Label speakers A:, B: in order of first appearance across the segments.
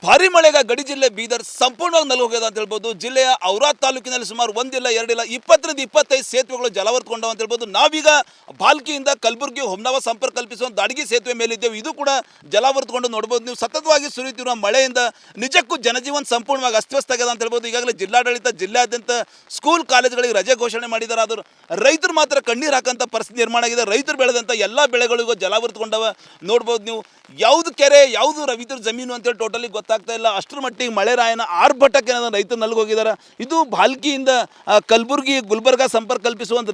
A: ಭಾರಿ ಮಳೆಗ ಗಡಿ ಜಿಲ್ಲೆ ಬೀದರ್ ಸಂಪೂರ್ಣವಾಗಿ ನಲುಗೋಗ್ಯದ ಅಂತ ಹೇಳ್ಬೋದು. ಜಿಲ್ಲೆಯ ಔರಾದ್ ತಾಲೂಕಿನಲ್ಲಿ ಸುಮಾರು ಒಂದಿಲ್ಲ ಎರಡಿಲ್ಲ 20ರಿಂದ 25 ಸೇತುವೆಗಳು ಜಲಾವೃತಗೊಂಡವು ಅಂತ ಹೇಳ್ಬೋದು. ನಾವೀಗ ಭಾಲ್ಕಿಯಿಂದ ಕಲಬುರಗಿ ಹೊಮ್ನಾವ ಸಂಪರ್ಕ ಕಲ್ಪಿಸುವ ದಾಡಗಿ ಸೇತುವೆ ಮೇಲಿದ್ದೇವೆ. ಇದು ಕೂಡ ಜಲಾವೃತಗೊಂಡು ನೋಡ್ಬೋದು. ನೀವು ಸತತವಾಗಿ ಸುರಿಯುತ್ತಿರುವ ಮಳೆಯಿಂದ ನಿಜಕ್ಕೂ ಜನಜೀವನ ಸಂಪೂರ್ಣವಾಗಿ ಅಸ್ತವ್ಯಸ್ತ ಆಗಿದೆ ಅಂತ ಹೇಳ್ಬೋದು. ಈಗಾಗಲೇ ಜಿಲ್ಲಾಡಳಿತ ಜಿಲ್ಲಾದ್ಯಂತ ಸ್ಕೂಲ್ ಕಾಲೇಜುಗಳಿಗೆ ರಜೆ ಘೋಷಣೆ ಮಾಡಿದ್ದಾರೆ. ಆದರೂ ರೈತರು ಮಾತ್ರ ಕಣ್ಣೀರು ಹಾಕಂತ ಪರಿಸ್ಥಿತಿ ನಿರ್ಮಾಣ ಆಗಿದೆ. ರೈತರು ಬೆಳೆದಂಥ ಎಲ್ಲ ಬೆಳೆಗಳಿಗೂ ಜಲಾವೃತಗೊಂಡವ ನೋಡ್ಬೋದು. ನೀವು ಯಾವುದು ಕೆರೆ ಯಾವುದು ರೈತರ ಜಮೀನು ಅಂತೇಳಿ ಟೋಟಲಿ ಗೊತ್ತಾಗ್ತಾ ಇಲ್ಲ. ಅಷ್ಟರ ಮಟ್ಟಿಗೆ ಮಳೆ ರಾಯನ ಆರ್ಭಟಕ್ಕೆ ರೈತರು ನಲ್ಗೋಗಿದ್ದಾರೆ. ಇದು ಭಾಲ್ಕಿಯಿಂದ ಕಲಬುರಗಿ ಗುಲ್ಬರ್ಗ ಸಂಪರ್ಕ ಕಲ್ಪಿಸುವಂಥ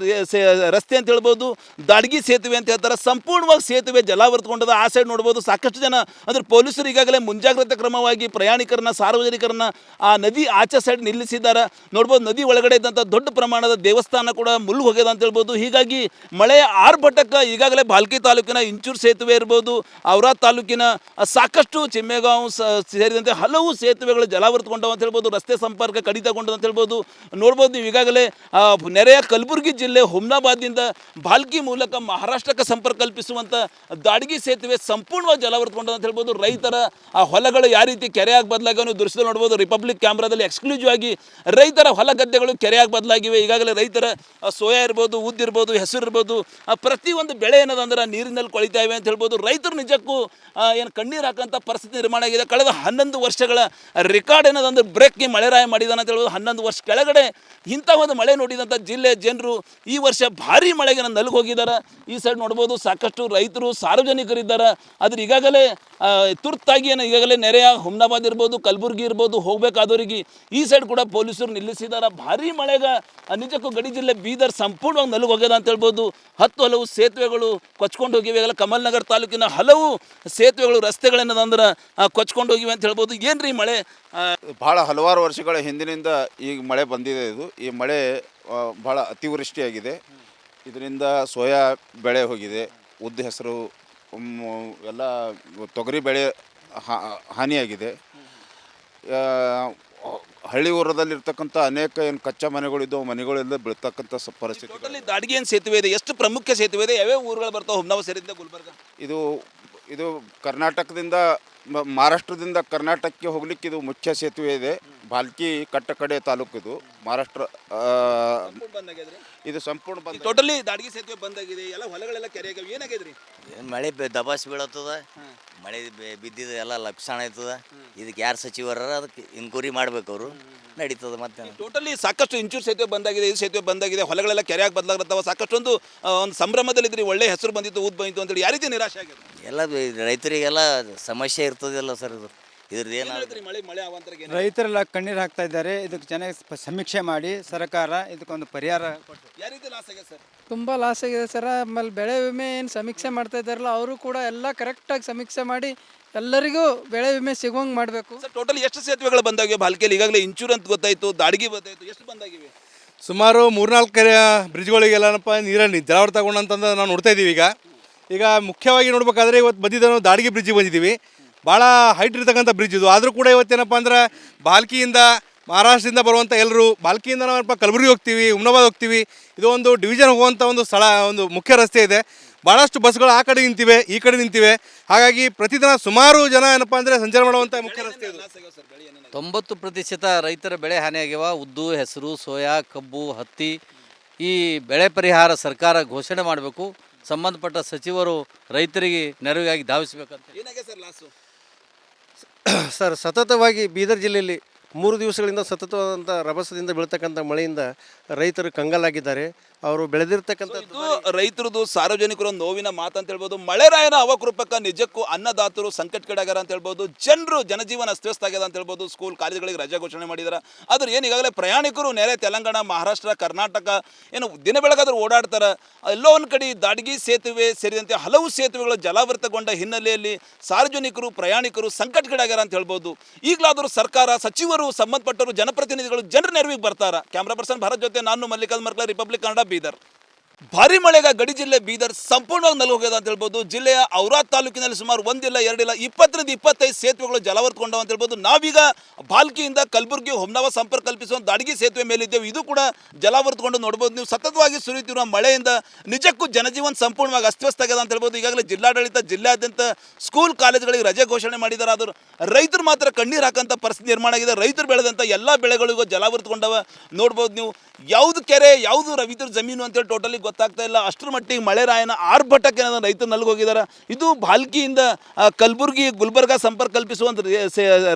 A: ರಸ್ತೆ ಅಂತ ಹೇಳ್ಬೋದು. ದಾಡಗಿ ಸೇತುವೆ ಅಂತ ಹೇಳ್ತಾರೆ. ಸಂಪೂರ್ಣವಾಗಿ ಸೇತುವೆ ಜಲಾವೃತಗೊಂಡದ. ಆ ಸೈಡ್ ನೋಡ್ಬೋದು ಸಾಕಷ್ಟು ಜನ ಅಂದರೆ ಪೊಲೀಸರು ಈಗಾಗಲೇ ಮುಂಜಾಗ್ರತಾ ಕ್ರಮವಾಗಿ ಪ್ರಯಾಣಿಕರನ್ನ ಸಾರ್ವಜನಿಕರನ್ನ ಆ ನದಿ ಆಚೆ ಸೈಡ್ ನಿಲ್ಲಿಸಿದ್ದಾರೆ. ನೋಡ್ಬೋದು ನದಿ ಒಳಗಡೆ ಇದ್ದಂಥ ದೊಡ್ಡ ಪ್ರಮಾಣದ ದೇವಸ್ಥಾನ ಕೂಡ ಮುಳುಗು ಹೋಗ್ಯದ ಅಂತ ಹೇಳ್ಬೋದು. ಹೀಗಾಗಿ ಮಳೆಯ ಆರ್ಭಟಕ್ಕೆ ಈಗಾಗಲೇ ಭಾಲ್ಕಿ ತಾಲೂಕಿನ ಇಂಚೂರು ಸೇತುವೆ ಇರ್ಬೋದು, ಔರಾದ್ ತಾಲೂಕಿನ ಸಾಕಷ್ಟು ಚಿಮ್ಮೆಗಾಂವ್ ಸೇರಿದಂತೆ ಹಲವು ಸೇತುವೆಗಳು ಜಲಾವೃತಗೊಂಡವು ಅಂತ ಹೇಳ್ಬೋದು. ರಸ್ತೆ ಸಂಪರ್ಕ ಕಡಿತಗೊಂಡವು ಅಂತ ಹೇಳ್ಬೋದು. ನೋಡ್ಬೋದು ನೀವು ಈಗಾಗಲೇ ನೆರೆಯ ಕಲಬುರಗಿ ಜಿಲ್ಲೆ ಹುಮ್ನಾಬಾದ್ನಿಂದ ಭಾಲ್ಕಿ ಮೂಲಕ ಮಹಾರಾಷ್ಟ್ರಕ್ಕೆ ಸಂಪರ್ಕ ಕಲ್ಪಿಸುವಂಥ ದಾಡಗಿ ಸೇತುವೆ ಸಂಪೂರ್ಣವಾಗಿ ಜಲಾವೃತಗೊಂಡವು ಅಂತ ಹೇಳ್ಬೋದು. ರೈತರ ಆ ಹೊಲಗಳು ಯಾವ ರೀತಿ ಕೆರೆಯಾಗಿ ಬದಲಾಗಿ ನೀವು ದೃಶ್ಯದಲ್ಲಿ ನೋಡ್ಬೋದು. ರಿಪಬ್ಲಿಕ್ ಕ್ಯಾಮ್ರಾದಲ್ಲಿ ಎಕ್ಸ್ಕ್ಲೂಸಿವ್ ಆಗಿ ರೈತರ ಹೊಲ ಗದ್ದೆಗಳು ಕೆರೆಯಾಗಿ ಬದಲಾಗಿವೆ. ಈಗಾಗಲೇ ರೈತರ ಸೋಯಾ ಇರ್ಬೋದು, ಉದ್ದಿರ್ಬೋದು, ಹೆಸರು ಇರ್ಬೋದು, ಪ್ರತಿಯೊಂದು ಬೆಳೆ ಏನದಂದ್ರೆ ನೀರಿನಲ್ಲಿ ಕೊಳಿತಾ ಇವೆ ಅಂತ ಹೇಳ್ಬೋದು. ರೈತರು ನಿಜಕ್ಕೂ ಏನು ಕಣ್ಣೀರು ಹಾಕಂಥ ಪರಿಸ್ಥಿತಿ ನಿರ್ಮಾಣ ಆಗಿದೆ. ಕಳೆದ 11 ವರ್ಷಗಳ ರೆಕಾರ್ಡ್ ಏನದಂದ್ರೆ ಬ್ರೇಕ್ಗೆ ಮಳೆರಾಯ ಮಾಡಿದಾನೆ ಅಂತ ಹೇಳ್ಬೋದು. 11 ವರ್ಷ ಕೆಳಗಡೆ ಇಂಥ ಒಂದು ಮಳೆ ನೋಡಿದಂಥ ಜಿಲ್ಲೆ ಜನರು ಈ ವರ್ಷ ಭಾರಿ ಮಳೆಗೆ ನಲುಗೋಗಿದ್ದಾರೆ. ಈ ಸೈಡ್ ನೋಡ್ಬೋದು ಸಾಕಷ್ಟು ರೈತರು ಸಾರ್ವಜನಿಕರಿದ್ದಾರೆ. ಆದ್ರೆ ಈಗಾಗಲೇ ತುರ್ತಾಗಿ ಈಗಾಗಲೇ ನೆರೆಯ ಹುಮ್ನಾಬಾದ್ ಇರ್ಬೋದು, ಕಲಬುರಗಿ ಇರ್ಬೋದು ಹೋಗಬೇಕಾದವರಿಗೆ ಈ ಸೈಡ್ ಕೂಡ ಪೊಲೀಸರು ನಿಲ್ಲಿಸಿದ್ದಾರೆ. ಭಾರಿ ಮಳೆಗೆ ನಿಜಕ್ಕೂ ಗಡಿ ಜಿಲ್ಲೆ ಬೀದರ್ ಸಂಪೂರ್ಣವಾಗಿ ನಲುಗೋಗ್ಯದ ಅಂತ ಹೇಳ್ಬೋದು. ಹಲವು ಸೇತುವೆಗಳು ಕೊಚ್ಕೊಂಡು ಹೋಗಿವೆ. ಈಗಲ್ಲ ಕಮಲ್ನಗರ್ ತಾಲೂಕಿನ ಹಲವು ಸೇತುವೆಗಳು ರಸ್ತೆಗಳೇನದಂದ್ರೆ ಕೊಚ್ಕೊಂಡು ಹೋಗಿವೆ ಅಂತ ಹೇಳ್ಬೋದು. ಏನ್ರಿ ಮಳೆ
B: ಭಾಳ ಹಲವಾರು ವರ್ಷಗಳ ಹಿಂದಿನಿಂದ ಈಗ ಮಳೆ ಬಂದಿದೆ. ಈ ಮಳೆ ಭಾಳ ಅತಿವೃಷ್ಟಿಯಾಗಿದೆ. ಇದರಿಂದ ಸೋಯಾ ಬೆಳೆ ಹೋಗಿದೆ, ಉದ್ದ ಹೆಸರು ಎಲ್ಲ ತೊಗರಿ ಬೆಳೆ ಹಾನಿಯಾಗಿದೆ. ಹಳ್ಳಿ ಊರದಲ್ಲಿರ್ತಕ್ಕಂಥ ಅನೇಕ ಏನು ಕಚ್ಚಾ ಮನೆಗಳಿದ್ದವು ಮನೆಗಳೆಲ್ಲ ಬೀಳ್ತಕ್ಕಂಥ ಪರಿಸ್ಥಿತಿ.
A: ಟೋಟಲಿ ದಾಡಗಿ ಏನು ಸೇತುವೆ ಇದೆ, ಎಷ್ಟು ಪ್ರಮುಖ ಸೇತುವೆ ಇದೆ, ಯಾವ್ಯಾವ ಊರುಗಳು ಬರ್ತಾವೆ ಹುಮ್ನಾಬಾದ್ ಸೇರಿದಂತೆ ಗುಲ್ಬರ್ಗ?
B: ಇದು ಕರ್ನಾಟಕದಿಂದ ಮಹಾರಾಷ್ಟ್ರದಿಂದ ಕರ್ನಾಟಕಕ್ಕೆ ಹೋಗ್ಲಿಕ್ಕೆ ಇದು ಮುಖ್ಯ ಸೇತುವೆ ಇದೆ. ಭಾಲ್ಕಿ ಕಟ್ಟಕಡೆ ತಾಲೂಕು ಇದು ಮಹಾರಾಷ್ಟ್ರ. ಇದು ಸಂಪೂರ್ಣ ಬಂದ್.
A: ಟೋಟಲಿ ದಾಡಗಿ ಸೇತುವೆ ಬಂದಾಗಿದೆ. ಎಲ್ಲ ಹೊಲಗಳೆಲ್ಲ ಕೆರೆಯಾಗವೆ. ಏನಾಗಿದ್ರಿ
C: ಮಳೆ ದಬಾಸ್ ಬೀಳತ್ತದ, ಮಳೆ ಬಿದ್ದಿದ ಎಲ್ಲ ಲಕ್ಷಣ ಆಯ್ತದ. ಇದಕ್ಕೆ ಯಾರು ಸಚಿವರ ಅದಕ್ಕೆ ಇನ್ಕ್ವೈರಿ ಮಾಡ್ಬೇಕು, ಅವರು ನಡೀತದ. ಮತ್ತೆ
A: ಟೋಟಲಿ ಸಾಕಷ್ಟು ಇಂಚೂರು ಸೇತುವೆ ಬಂದಾಗಿದೆ, ಇದು ಸೇತುವೆ ಬಂದಾಗಿದೆ, ಹೊಲಗಳೆಲ್ಲ ಕೆರೆಯಾಗಿ ಬದಲಾಗತ್ತವ. ಸಾಕಷ್ಟು ಒಂದು ಸಂಭ್ರಮದಲ್ಲಿದ್ರಿ, ಒಳ್ಳೆ ಹೆಸರು ಬಂದಿತ್ತು, ಊದ್ ಬಂದಿತ್ತು ಅಂತೇಳಿ ಯಾವ ರೀತಿ ನಿರಾಶೆ ಆಗಿದೆ?
C: ಎಲ್ಲ ರೈತರಿಗೆಲ್ಲ ಸಮಸ್ಯೆ ಇರ್ತದಲ್ಲ ಸರ್. ಇದ್ರದ್ದು ಏನಾಗುತ್ತೆ
D: ರೈತರೆಲ್ಲ ಕಣ್ಣೀರು ಹಾಕ್ತಾ ಇದ್ದಾರೆ. ಇದಕ್ಕೆ ಚೆನ್ನಾಗಿ ಸಮೀಕ್ಷೆ ಮಾಡಿ ಸರ್ಕಾರ ಇದಕ್ಕೊಂದು ಪರಿಹಾರ ಕೊಟ್ಟು.
A: ಯಾವ ರೀತಿ ಲಾಸ್ ಆಗಿದೆ ಸರ್?
E: ತುಂಬ ಲಾಸ್ ಆಗಿದೆ ಸರ್. ಆಮೇಲೆ ಬೆಳೆ ವಿಮೆ ಏನು ಸಮೀಕ್ಷೆ ಮಾಡ್ತಾ ಇದ್ದಾರಲ್ಲ ಅವರು ಕೂಡ ಎಲ್ಲ ಕರೆಕ್ಟಾಗಿ ಸಮೀಕ್ಷೆ ಮಾಡಿ ಎಲ್ಲರಿಗೂ ಬೆಳೆ ವಿಮೆ ಸಿಗುವಂಗೆ ಮಾಡಬೇಕು
A: ಸರ್. ಟೋಟಲಿ ಎಷ್ಟು ಸೇತುವೆಗಳು ಬಂದಾಗಿವೆ ಭಾಲ್ಕಿಯಲ್ಲಿ? ಈಗಾಗಲೇ ಇಂಚೂರು ಅಂತ ಗೊತ್ತಾಯಿತು, ದಾಡಗಿ ಗೊತ್ತಾಯಿತು, ಎಷ್ಟು ಬಂದಾಗಿವೆ?
F: ಸುಮಾರು 3-4 ಬ್ರಿಡ್ಜ್ಗಳಿಗೆಲ್ಲನಪ್ಪ ನೀರಲ್ಲಿ ಜಲಾವೃತ ತಗೊಂಡಂತಂದು ನಾವು ನೋಡ್ತಾ ಇದ್ದೀವಿ. ಈಗ ಮುಖ್ಯವಾಗಿ ನೋಡ್ಬೇಕಾದ್ರೆ ಇವತ್ತು ಬಂದಿದ್ದು ನಾವು ದಾಡಗಿ ಬ್ರಿಡ್ಜಿಗೆ ಬಂದಿದ್ದೀವಿ. ಭಾಳ ಹೈಟ್ ಇರ್ತಕ್ಕಂಥ ಬ್ರಿಡ್ಜ್ ಇದು. ಆದರೂ ಕೂಡ ಇವತ್ತೇನಪ್ಪ ಅಂದ್ರೆ ಭಾಲ್ಕಿಯಿಂದ ಮಹಾರಾಷ್ಟ್ರದಿಂದ ಬರುವಂಥ ಎಲ್ಲರೂ ಭಾಲ್ಕಿಯಿಂದ ನಾವಪ್ಪ ಕಲಬುರಗಿ ಹೋಗ್ತೀವಿ, ಹುಮ್ನಾಬಾದ್ ಹೋಗ್ತೀವಿ. ಇದು ಒಂದು ಡಿವಿಷನ್ ಹೋಗುವಂಥ ಒಂದು ಸ್ಥಳ, ಒಂದು ಮುಖ್ಯ ರಸ್ತೆ ಇದೆ. ಭಾಳಷ್ಟು ಬಸ್ಗಳು ಆ ಕಡೆ ನಿಂತಿವೆ, ಈ ಕಡೆ ನಿಂತಿವೆ. ಹಾಗಾಗಿ ಪ್ರತಿದಿನ ಸುಮಾರು ಜನ ಏನಪ್ಪ ಅಂದರೆ ಸಂಚಾರ ಮಾಡುವಂಥ ಮುಖ್ಯ ರಸ್ತೆ ಇದು.
G: 90% ರೈತರ ಬೆಳೆ ಹಾನಿಯಾಗ್ಯವ. ಉದ್ದು, ಹೆಸರು, ಸೋಯಾ, ಕಬ್ಬು, ಹತ್ತಿ. ಈ ಬೆಳೆ ಪರಿಹಾರ ಸರ್ಕಾರ ಘೋಷಣೆ ಮಾಡಬೇಕು. ಸಂಬಂಧಪಟ್ಟ ಸಚಿವರು ರೈತರಿಗೆ ನೆರವಿಗಾಗಿ ಧಾವಿಸಬೇಕಂತ.
A: ಏನಾಗಿದೆ ಸರ್ ಲಾಸು?
H: ಸರ್, ಸತತವಾಗಿ ಬೀದರ್ ಜಿಲ್ಲೆಯಲ್ಲಿ 3 ದಿವಸಗಳಿಂದ ಸತತವಾದಂಥ ರಭಸದಿಂದ ಬೀಳ್ತಕ್ಕಂಥ ಮಳೆಯಿಂದ ರೈತರು ಕಂಗಾಲಾಗಿದ್ದಾರೆ. ಅವರು ಬೆಳೆದಿರ್ತಕ್ಕಂಥ
A: ರೈತರದು ಸಾರ್ವಜನಿಕರು ನೋವಿನ ಮಾತು ಅಂತ ಹೇಳ್ಬೋದು. ಮಳೆರಾಯನ ಅವಕೃಪಕ್ಕ ನಿಜಕ್ಕೂ ಅನ್ನದಾತರು ಸಂಕಟಕ್ಕೀಡಾಗ್ಯಾರ ಅಂತ ಹೇಳ್ಬೋದು. ಜನಜೀವನ ಅಸ್ತವ್ಯಸ್ತ ಆಗ್ಯದ ಅಂತ ಹೇಳ್ಬೋದು. ಸ್ಕೂಲ್ ಕಾಲೇಜುಗಳಿಗೆ ರಜೆ ಘೋಷಣೆ ಮಾಡಿದ್ದಾರೆ. ಆದ್ರೆ ಏನು ಈಗಾಗಲೇ ಪ್ರಯಾಣಿಕರು ನೆರೆ ತೆಲಂಗಾಣ, ಮಹಾರಾಷ್ಟ್ರ, ಕರ್ನಾಟಕ ಏನು ದಿನ ಬೆಳಗಾದ್ರೂ ಓಡಾಡ್ತಾರೆ. ಎಲ್ಲೋ ಒಂದು ಕಡೆ ದಾಡಗಿ ಸೇತುವೆ ಸೇರಿದಂತೆ ಹಲವು ಸೇತುವೆಗಳು ಜಲಾವೃತಗೊಂಡ ಹಿನ್ನೆಲೆಯಲ್ಲಿ ಸಾರ್ವಜನಿಕರು ಪ್ರಯಾಣಿಕರು ಸಂಕಟಕ್ಕೀಡಾಗ್ಯಾರ ಅಂತ ಹೇಳ್ಬೋದು. ಈಗಲಾದರೂ ಸರ್ಕಾರ, ಸಚಿವರು, ಸಂಬಂಧಪಟ್ಟವರು, ಜನಪ್ರತಿನಿಧಿಗಳು ಜನರ ನೆರವಿಗೆ ಬರ್ತಾರ. ಕ್ಯಾಮ್ರಾ ಪರ್ಸನ್ ಭಾರತ್ ಜೊತೆ ನಾನು ಮಲ್ಲಿಕಾರ್ಜುನ್ ಮರ್ಕಲ, ರಿಪಬ್ಲಿಕ್ ಕನ್ನಡ, ಬೀದರ್. ಭಾರಿ ಮಳೆಗ ಗಡಿ ಜಿಲ್ಲೆ ಬೀದರ್ ಸಂಪೂರ್ಣವಾಗಿ ನಲುಗೋಗಿದೆ ಅಂತ ಹೇಳ್ಬೋದು. ಜಿಲ್ಲೆಯ ಔರಾದ್ ತಾಲೂಕಿನಲ್ಲಿ ಸುಮಾರು ಒಂದಿಲ್ಲ ಎರಡಿಲ್ಲ 20ರಿಂದ 25 ಸೇತುವೆಗಳು ಜಲವರ್ತ್ಕೊಂಡವು ಅಂತ ಹೇಳ್ಬೋದು. ನಾವೀಗ ಭಾಲ್ಕಿಯಿಂದ ಕಲಬುರಗಿ ಹೊಮ್ನಾವ ಸಂಪರ್ಕ ಕಲ್ಪಿಸುವ ದಾಡಿಗೆ ಸೇತುವೆ ಮೇಲಿದ್ದೇವೆ. ಇದು ಕೂಡ ಜಲವರ್ತ್ಕೊಂಡು ನೋಡ್ಬೋದು. ನೀವು ಸತತವಾಗಿ ಸುರಿಯುತ್ತಿರುವ ಮಳೆಯಿಂದ ನಿಜಕ್ಕೂ ಜನಜೀವನ ಸಂಪೂರ್ಣವಾಗಿ ಅಸ್ತವ್ಯಸ್ತ ಆಗಿದೆ ಅಂತ ಹೇಳ್ಬೋದು. ಈಗಾಗಲೇ ಜಿಲ್ಲಾಡಳಿತ ಜಿಲ್ಲೆಯಾದ್ಯಂತ ಸ್ಕೂಲ್ ಕಾಲೇಜುಗಳಿಗೆ ರಜೆ ಘೋಷಣೆ ಮಾಡಿದ್ದಾರೆ. ಆದರೂ ರೈತರು ಮಾತ್ರ ಕಣ್ಣೀರು ಹಾಕಂತ ಪರಿಸ್ಥಿತಿ ನಿರ್ಮಾಣ ಆಗಿದೆ. ರೈತರು ಬೆಳೆದಂಥ ಎಲ್ಲ ಬೆಳೆಗಳಿಗೂ ಜಲವರ್ತ್ಕೊಂಡವ ನೋಡ್ಬೋದು. ನೀವು ಯಾವುದು ಕೆರೆ ಯಾವುದು ರೈತರ ಜಮೀನು ಅಂತೇಳಿ ಟೋಟಲಿ ಗೊತ್ತಾಗ್ತಾ ಇಲ್ಲ. ಅಷ್ಟರ ಮಟ್ಟಿಗೆ ಮಳೆ ರಾಯನ ಆರ್ಭಟಕ್ಕೆ ರೈತರು ನಲ್ಗೋಗಿದ್ದಾರೆ. ಇದು ಭಾಲ್ಕಿಯಿಂದ ಕಲಬುರಗಿ ಗುಲ್ಬರ್ಗಾ ಸಂಪರ್ಕ ಕಲ್ಪಿಸುವಂಥ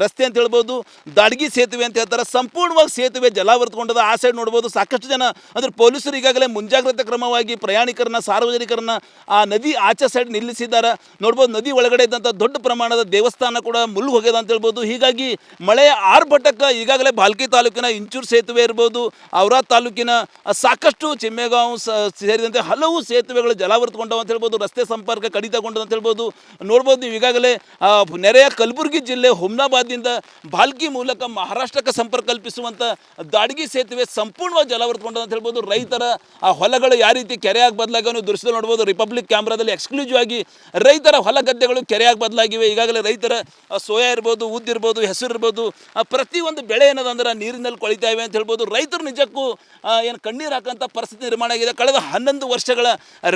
A: ರಸ್ತೆ ಅಂತ ಹೇಳ್ಬೋದು. ದಾಡ್ಗಿ ಸೇತುವೆ ಅಂತ ಹೇಳ್ತಾರೆ. ಸಂಪೂರ್ಣವಾಗಿ ಸೇತುವೆ ಜಲಾವೃತಗೊಂಡದ. ಆ ಸೈಡ್ ನೋಡ್ಬೋದು ಸಾಕಷ್ಟು ಜನ ಅಂದ್ರೆ ಪೊಲೀಸರು ಈಗಾಗಲೇ ಮುಂಜಾಗ್ರತಾ ಕ್ರಮವಾಗಿ ಪ್ರಯಾಣಿಕರನ್ನ ಸಾರ್ವಜನಿಕರನ್ನ ಆ ನದಿ ಆಚೆ ಸೈಡ್ ನಿಲ್ಲಿಸಿದ್ದಾರೆ. ನೋಡ್ಬೋದು ನದಿ ಒಳಗಡೆ ಇದ್ದಂಥ ದೊಡ್ಡ ಪ್ರಮಾಣದ ದೇವಸ್ಥಾನ ಕೂಡ ಮುಳ್ಳು ಹೋಗ್ಯದ ಅಂತ ಹೇಳ್ಬೋದು. ಹೀಗಾಗಿ ಮಳೆಯ ಆರ್ಭಟಕ್ಕೆ ಈಗಾಗಲೇ ಭಾಲ್ಕಿ ತಾಲೂಕಿನ ಇಂಚೂರು ಸೇತುವೆ ಇರ್ಬೋದು, ಔರಾದ್ ತಾಲೂಕಿನ ಸಾಕಷ್ಟು ಚಿಮ್ಮೆಗಾಂವ್ ಸೇರಿದಂತೆ ಹಲವು ಸೇತುವೆಗಳು ಜಲಾವೃತಗೊಂಡವು ಅಂತ ಹೇಳ್ಬೋದು. ರಸ್ತೆ ಸಂಪರ್ಕ ಕಡಿತಗೊಂಡವು ಅಂತ ಹೇಳ್ಬೋದು. ನೋಡ್ಬೋದು ನೀವು ಈಗಾಗಲೇ ನೆರೆಯ ಕಲಬುರಗಿ ಜಿಲ್ಲೆ ಹುಮ್ನಾಬಾದ್ನಿಂದ ಭಾಲ್ಕಿ ಮೂಲಕ ಮಹಾರಾಷ್ಟ್ರಕ್ಕೆ ಸಂಪರ್ಕ ಕಲ್ಪಿಸುವಂಥ ದಾಡ್ಗಿ ಸೇತುವೆ ಸಂಪೂರ್ಣವಾಗಿ ಜಲಾವೃತಗೊಂಡವು ಅಂತ ಹೇಳ್ಬೋದು. ರೈತರ ಆ ಹೊಲಗಳು ಯಾವ ರೀತಿ ಕೆರೆಯಾಗಿ ಬದಲಾಗಿವೆ ನೀವು ದೃಶ್ಯದಲ್ಲಿ ನೋಡ್ಬೋದು. ರಿಪಬ್ಲಿಕ್ ಕ್ಯಾಮ್ರಾದಲ್ಲಿ ಎಕ್ಸ್ಕ್ಲೂಸಿವ್ ಆಗಿ ರೈತರ ಹೊಲ ಗದ್ದೆಗಳು ಕೆರೆಯಾಗಿ ಬದಲಾಗಿವೆ. ಈಗಾಗಲೇ ರೈತರ ಸೋಯಾ ಇರ್ಬೋದು, ಉದ್ದಿರ್ಬೋದು, ಹೆಸರು ಇರ್ಬೋದು, ಪ್ರತಿಯೊಂದು ಬೆಳೆ ಏನದಂದ್ರೆ ನೀರಿನಲ್ಲಿ ಕೊಳಿತಾ ಇವೆ ಅಂತ ಹೇಳ್ಬೋದು. ರೈತರು ನಿಜಕ್ಕೂ ಏನು ಕಣ್ಣೀರು ಹಾಕಂಥ ಪರಿಸ್ಥಿತಿ ನಿರ್ಮಾಣ ಆಗಿದೆ. ಕಳೆದ 11 ವರ್ಷಗಳ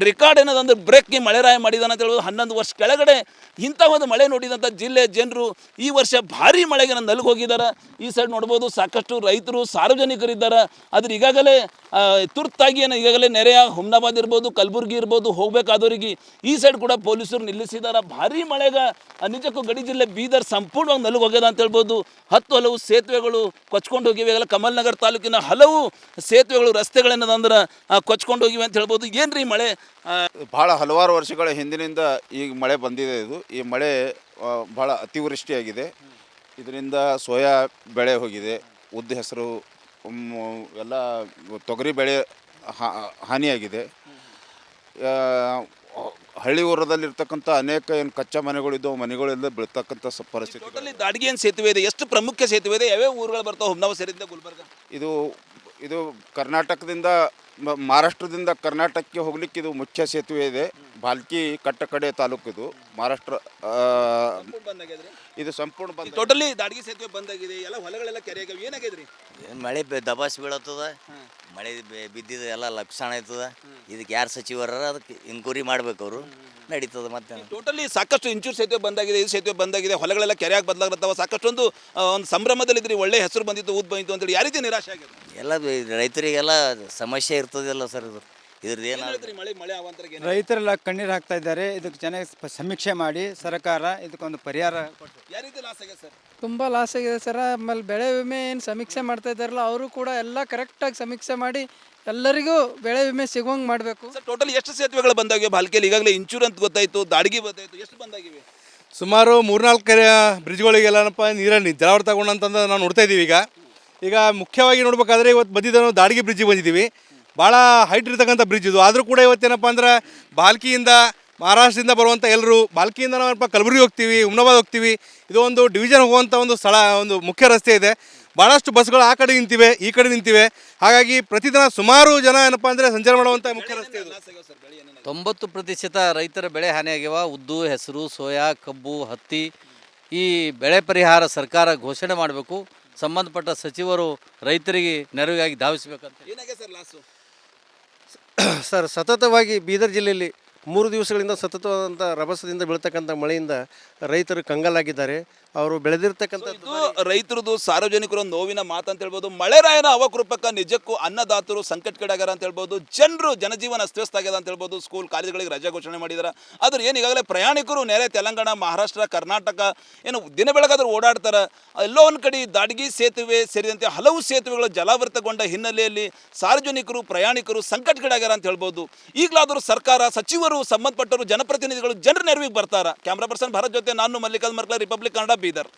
A: ರೆಕಾರ್ಡ್ ಏನದಂದ್ರೆ ಬ್ರೇಕ್ಗೆ ಮಳೆರಾಯ ಮಾಡಿದಾನೆ ಅಂತ ಹೇಳ್ಬೋದು. 11 ವರ್ಷ ಕೆಳಗಡೆ ಇಂಥ ಒಂದು ಮಳೆ ನೋಡಿದಂಥ ಜಿಲ್ಲೆಯ ಜನರು ಈ ವರ್ಷ ಭಾರಿ ಮಳೆಗೆ ನಲ್ಗೆ ಹೋಗಿದ್ದಾರೆ. ಈ ಸೈಡ್ ನೋಡ್ಬೋದು ಸಾಕಷ್ಟು ರೈತರು ಸಾರ್ವಜನಿಕರಿದ್ದಾರೆ. ಆದ್ರೆ ಈಗಾಗಲೇ ತುರ್ತಾಗಿ ಏನು ಈಗಾಗಲೇ ನೆರೆಯ ಹುಮ್ನಾಬಾದ್ ಇರ್ಬೋದು, ಕಲಬುರಗಿ ಇರ್ಬೋದು ಹೋಗಬೇಕಾದವರಿಗೆ ಈ ಸೈಡ್ ಕೂಡ ಪೊಲೀಸರು ನಿಲ್ಲಿಸಿದ್ದಾರೆ. ಭಾರಿ ಮಳೆಗೆ ನಿಜಕ್ಕೂ ಗಡಿ ಜಿಲ್ಲೆ ಬೀದರ್ ಸಂಪೂರ್ಣವಾಗಿ ನಲ್ಗೆ ಹೋಗ್ಯದ ಅಂತ ಹೇಳ್ಬೋದು. ಹಲವು ಸೇತುವೆಗಳು ಕೊಚ್ಕೊಂಡು ಹೋಗಿವೆ. ಈಗಲ್ಲ ಕಮಲ್ ನಗರ್ ತಾಲೂಕಿನ ಹಲವು ಸೇತುವೆಗಳು ರಸ್ತೆಗಳೇನದಂದ್ರೆ ಕೊಚ್ಕೊಂಡು ಹೋಗಿವೆ ಅಂತ ಹೇಳ್ಬೋದು. ಏನ್ರಿ ಮಳೆ
B: ಭಾಳ ಹಲವಾರು ವರ್ಷಗಳ ಹಿಂದಿನಿಂದ ಈಗ ಮಳೆ ಬಂದಿದೆ. ಈ ಮಳೆ ಭಾಳ ಅತಿವೃಷ್ಟಿಯಾಗಿದೆ. ಇದರಿಂದ ಸೋಯಾ ಬೆಳೆ ಹೋಗಿದೆ, ಉದ್ದ ಹೆಸರು ಎಲ್ಲ ತೊಗರಿ ಬೆಳೆ ಹಾನಿಯಾಗಿದೆ. ಹಳ್ಳಿ ಊರದಲ್ಲಿರ್ತಕ್ಕಂಥ ಅನೇಕ ಏನು ಕಚ್ಚಾ ಮನೆಗಳಿದ್ದವು ಮನೆಗಳೆಲ್ಲ ಬೀಳ್ತಕ್ಕಂಥ ಪರಿಸ್ಥಿತಿ.
A: ಟೋಟಲಿ ದಾಡ್ಗಿ ಏನು ಸೇತುವೆ ಇದೆ, ಎಷ್ಟು ಪ್ರಮುಖ ಸೇತುವೆ ಇದೆ, ಯಾವ್ಯಾವ ಊರುಗಳು ಬರ್ತಾವೆ ಹುಮ್ನಾಬಾದ್ ಸೇರಿದಂತೆ ಗುಲ್ಬರ್ಗ?
B: ಇದು ಕರ್ನಾಟಕದಿಂದ ಮಹಾರಾಷ್ಟ್ರದಿಂದ ಕರ್ನಾಟಕಕ್ಕೆ ಹೋಗ್ಲಿಕ್ಕೆ ಇದು ಮುಖ್ಯ ಸೇತುವೆ ಇದೆ. ಭಾಲ್ಕಿ ಕಟ್ಟಕಡೆ ತಾಲೂಕು ಇದು ಮಹಾರಾಷ್ಟ್ರ. ಇದು ಸಂಪೂರ್ಣ ಬಂದ್.
A: ಟೋಟಲಿ ದಾಡ್ಗಿ ಸೇತುವೆ ಬಂದಾಗಿದೆ. ಎಲ್ಲ ಹೊಲಗಳೆಲ್ಲ ಕೆರೆಯಾಗವೆ. ಏನಾಗಿದ್ರಿ
C: ಮಳೆ ದಬಾಸ್ ಬೀಳತ್ತದ, ಮಳೆ ಬಿದ್ದಿದ್ದು ಎಲ್ಲ ಲಕ್ಷಣ ಆಯ್ತದ. ಇದಕ್ಕೆ ಯಾರು ಸಚಿವರ ಅದಕ್ಕೆ ಇನ್ಕ್ವೈರಿ ಮಾಡ್ಬೇಕು, ಅವರು ನಡೀತದ. ಮತ್ತೆ
A: ಟೋಟಲಿ ಸಾಕಷ್ಟು ಇಂಚೂರು ಸೇತುವೆ ಬಂದಾಗಿದೆ, ಇದು ಸೇತುವೆ ಬಂದಾಗಿದೆ, ಹೊಲಗಳೆಲ್ಲ ಕೆರೆಯಾಗಿ ಬದಲಾಗ್ತಾವ. ಸಾಕಷ್ಟೊಂದು ಒಂದು ಸಂಭ್ರಮದಲ್ಲಿದ್ರಿ, ಒಳ್ಳೆ ಹೆಸರು ಬಂದಿತ್ತು, ಊದ್ ಬಂದಿತ್ತು ಅಂತೇಳಿ. ಯಾವ ರೀತಿ ನಿರಾಶೆ ಆಗಿದೆ?
C: ಎಲ್ಲ ರೈತರಿಗೆಲ್ಲ ಸಮಸ್ಯೆ ಇರ್ತದಲ್ಲ ಸರ್. ಇದ್ರದ್ದು ಏನಾದ್ರು
A: ಮಳೆ ಅವಾಂತರಕ್ಕೆ
D: ರೈತರೆಲ್ಲ ಕಣ್ಣೀರು ಹಾಕ್ತಾ ಇದ್ದಾರೆ. ಇದಕ್ಕೆ ಚೆನ್ನಾಗಿ ಸಮೀಕ್ಷೆ ಮಾಡಿ ಸರ್ಕಾರ ಇದಕ್ಕೊಂದು ಪರಿಹಾರ ಕೊಟ್ಟು.
A: ಯಾವ ರೀತಿ ಲಾಸ್ ಆಗಿದೆ ಸರ್?
E: ತುಂಬ ಲಾಸ್ ಆಗಿದೆ ಸರ್. ಆಮೇಲೆ ಬೆಳೆ ವಿಮೆ ಏನು ಸಮೀಕ್ಷೆ ಮಾಡ್ತಾ ಇದ್ದಾರಲ್ಲ ಅವರು ಕೂಡ ಎಲ್ಲ ಕರೆಕ್ಟಾಗಿ ಸಮೀಕ್ಷೆ ಮಾಡಿ ಎಲ್ಲರಿಗೂ ಬೆಳೆ ವಿಮೆ ಸಿಗುವಂಗೆ ಮಾಡಬೇಕು.
A: ಸರ್ ಟೋಟಲ್ ಎಷ್ಟು ಸೇತುವೆಗಳು ಬಂದಾಗಿವೆ ಭಾಲ್ಕಿಯಲ್ಲಿ? ಈಗಾಗಲೇ ಇಂಚೂರು ಅಂತ ಗೊತ್ತಾಯಿತು, ದಾಡ್ಗಿ ಗೊತ್ತಾಯಿತು, ಎಷ್ಟು ಬಂದಾಗಿವೆ?
F: ಸುಮಾರು 3-4 ಬ್ರಿಡ್ಜ್ಗಳಿಗೆಲ್ಲನಪ್ಪ ನೀರಲ್ಲಿ ಜಲಾವೃತ ತಗೊಂಡಂತಂದು ನಾವು ನೋಡ್ತಾ ಇದ್ದೀವಿ. ಈಗ ಮುಖ್ಯವಾಗಿ ನೋಡ್ಬೇಕಾದ್ರೆ ಇವತ್ತು ಬಂದಿದ್ದು ನಾವು ದಾಡ್ಗಿ ಬ್ರಿಡ್ಜಿಗೆ ಬಂದಿದ್ದೀವಿ. ಭಾಳ ಹೈಟ್ ಇರ್ತಕ್ಕಂಥ ಬ್ರಿಡ್ಜ್ ಇದು. ಆದರೂ ಕೂಡ ಇವತ್ತೇನಪ್ಪ ಅಂದ್ರೆ ಭಾಲ್ಕಿಯಿಂದ ಮಹಾರಾಷ್ಟ್ರದಿಂದ ಬರುವಂಥ ಎಲ್ಲರೂ ಭಾಲ್ಕಿಯಿಂದ ನಾವಪ್ಪ ಕಲಬುರಗಿ ಹೋಗ್ತೀವಿ, ಹುಮ್ನಾಬಾದ್ ಹೋಗ್ತೀವಿ. ಇದು ಒಂದು ಡಿವಿಷನ್ ಹೋಗುವಂಥ ಒಂದು ಸ್ಥಳ, ಒಂದು ಮುಖ್ಯ ರಸ್ತೆ ಇದೆ. ಭಾಳಷ್ಟು ಬಸ್ಗಳು ಆ ಕಡೆ ನಿಂತಿವೆ, ಈ ಕಡೆ ನಿಂತಿವೆ. ಹಾಗಾಗಿ ಪ್ರತಿದಿನ ಸುಮಾರು ಜನ ಏನಪ್ಪ ಅಂದರೆ ಸಂಚಾರ ಮಾಡುವಂಥ ಮುಖ್ಯ ರಸ್ತೆ ಇದು.
G: 90% ರೈತರ ಬೆಳೆ ಹಾನಿಯಾಗ್ಯವ. ಉದ್ದು, ಹೆಸರು, ಸೋಯಾ, ಕಬ್ಬು, ಹತ್ತಿ. ಈ ಬೆಳೆ ಪರಿಹಾರ ಸರ್ಕಾರ ಘೋಷಣೆ ಮಾಡಬೇಕು. ಸಂಬಂಧಪಟ್ಟ ಸಚಿವರು ರೈತರಿಗೆ ನೆರವಿಗಾಗಿ ಧಾವಿಸಬೇಕಂತ.
A: ಏನಾಗಿದೆ ಸರ್ ಲಾಸು?
H: ಸರ್ ಸತತವಾಗಿ ಬೀದರ್ ಜಿಲ್ಲೆಯಲ್ಲಿ 3 ದಿವಸಗಳಿಂದ ಸತತವಾದಂಥ ರಭಸದಿಂದ ಬೀಳ್ತಕ್ಕಂಥ ಮಳೆಯಿಂದ ರೈತರು ಕಂಗಾಲಾಗಿದ್ದಾರೆ. ಅವರು ಬೆಳೆದಿರ್ತಕ್ಕಂಥ
A: ರೈತರದು ಸಾರ್ವಜನಿಕರು ನೋವಿನ ಮಾತು ಅಂತ ಹೇಳ್ಬೋದು. ಮಳೆರಾಯನ ಅವಕೃಪಕ್ಕೆ ನಿಜಕ್ಕೂ ಅನ್ನದಾತರು ಸಂಕಟಕ್ಕೀಡಾಗ್ಯಾರ ಅಂತ ಹೇಳ್ಬೋದು. ಜನರು ಜನಜೀವನ ಅಸ್ತವ್ಯಸ್ತ ಆಗ್ಯದ ಅಂತ ಹೇಳ್ಬೋದು. ಸ್ಕೂಲ್ ಕಾಲೇಜುಗಳಿಗೆ ರಜೆ ಘೋಷಣೆ ಮಾಡಿದ್ದಾರೆ. ಆದ್ರೆ ಏನು ಈಗಾಗಲೇ ಪ್ರಯಾಣಿಕರು ನೆರೆ ತೆಲಂಗಾಣ, ಮಹಾರಾಷ್ಟ್ರ, ಕರ್ನಾಟಕ ಏನು ದಿನ ಬೆಳಗಾದ್ರೂ ಓಡಾಡ್ತಾರೆ. ಎಲ್ಲೋ ಒಂದು ಕಡೆ ದಾಡ್ಗಿ ಸೇತುವೆ ಸೇರಿದಂತೆ ಹಲವು ಸೇತುವೆಗಳು ಜಲಾವೃತಗೊಂಡ ಹಿನ್ನೆಲೆಯಲ್ಲಿ ಸಾರ್ವಜನಿಕರು ಪ್ರಯಾಣಿಕರು ಸಂಕಟಕ್ಕೀಡಾಗ್ಯಾರ ಅಂತ ಹೇಳ್ಬೋದು. ಈಗಲಾದರೂ ಸರ್ಕಾರ, ಸಚಿವರು, ಸಂಬಂಧಪಟ್ಟವರು, ಜನಪ್ರತಿನಿಧಿಗಳು ಜನರ ನೆರವಿಗೆ ಬರ್ತಾರ. ಕ್ಯಾಮ್ರಾ ಪರ್ಸನ್ ಭಾರತ್ ಜೊತೆ ನಾನು ಮಲ್ಲಿಕಾರ್ಜುನ್ ಮರ್ಕಲ, ರಿಪಬ್ಲಿಕ್ ಕನ್ನಡ, ಬೀದರ್.